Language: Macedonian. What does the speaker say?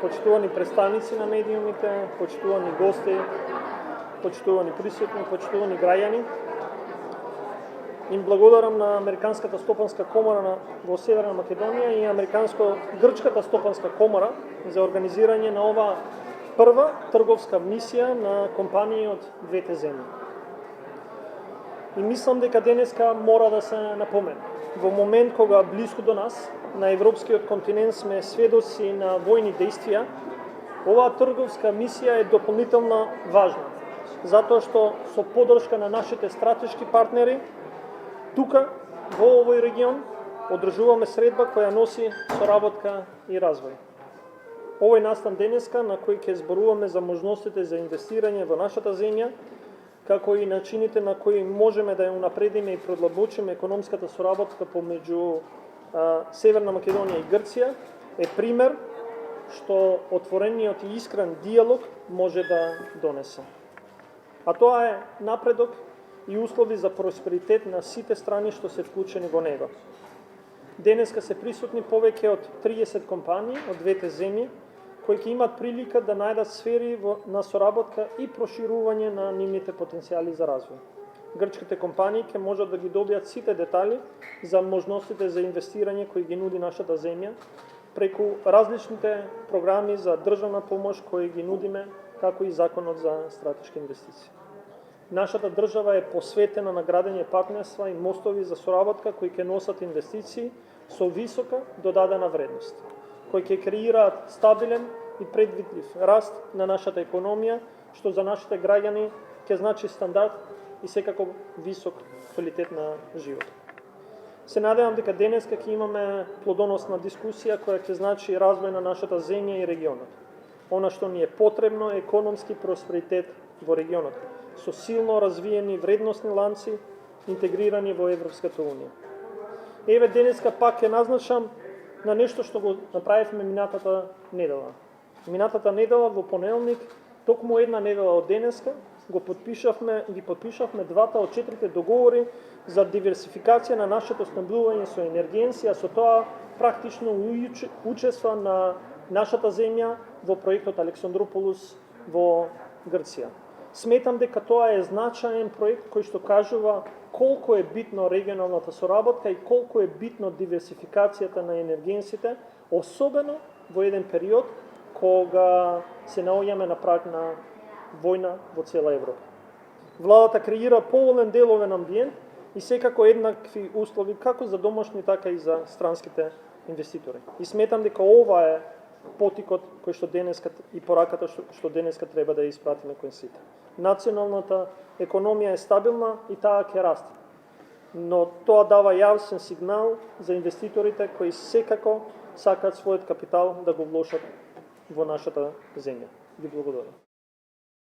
почитувани представници на медиумите, почитувани гости, почитувани присутни, почитувани граѓани. Им благодарам на Американската стопанска комора во Северна Македонија и Американско-грчката стопанска комора за организирање на ова прва трговска мисија на компании од двете земји. И мислам дека денеска мора да се напомена. Во момент кога близко до нас, на европскиот континент, сме сведоци на војни действија, оваа трговска мисија е дополнително важна, затоа што со поддршка на нашите стратешки партнери, тука, во овој регион, одржуваме средба која носи соработка и развој. Овој настан денеска, на кој ќе зборуваме за можностите за инвестирање во нашата земја, како и начините на кои можеме да ја унапредиме и продлабочиме економската соработка помеѓу Северна Македонија и Грција, е пример што отворениот и искрен диалог може да донесе. А тоа е напредок и услови за просперитет на сите страни што се вклучени во него. Денеска се присутни повеќе од 30 компании од двете земји, кои ќе имат прилика да најдат сфери на соработка и проширување на нивните потенцијали за развој. Грчките компании ќе можат да ги добијат сите детали за можностите за инвестирање кои ги нуди нашата земја, преку различните програми за државна помош кои ги нудиме, како и законот за стратешки инвестиции. Нашата држава е посветена на градење партнерства и мостови за соработка кои ќе носат инвестиции со висока додадена вредност, кои ќе креираат стабилен и предвидлив раст на нашата економија, што за нашите граѓани ќе значи стандард и секако висок квалитет на живот. Се надевам дека денеска ќе имаме плодоносна дискусија која ќе значи развој на нашата земја и регионот. Она што ни е потребно е економски просперитет во регионот, со силно развиени вредносни ланци, интегрирани во Европската Унија. Еве денеска пак ќе назначам на нешто што го направивме минатата недела. Минатата недела во понеделник, токму една недела од денеска, ги подпишавме двата од 4 договори за диверсификација на нашето снабдување со енергенција, со тоа практично учества на нашата земја во проектот Александрополус во Грција. Сметам дека тоа е значаен проект кој што кажува колку е битно регионалната соработка и колку е битно диверсификацијата на енергенците, особено во еден период кога се наоѓаме на праг на војна во цела Европа. Владата креира поволен деловен амбиент и секако еднакви услови како за домашни, така и за странските инвеститори. И сметам дека ова е потикот кој што денеска и пораката што денеска треба да ја испратиме кон сите. Националната економија е стабилна и таа ќе расте. Но тоа дава јасен сигнал за инвеститорите кои секако сакаат својот капитал да го вложат во нашата земја. Ви благодарам.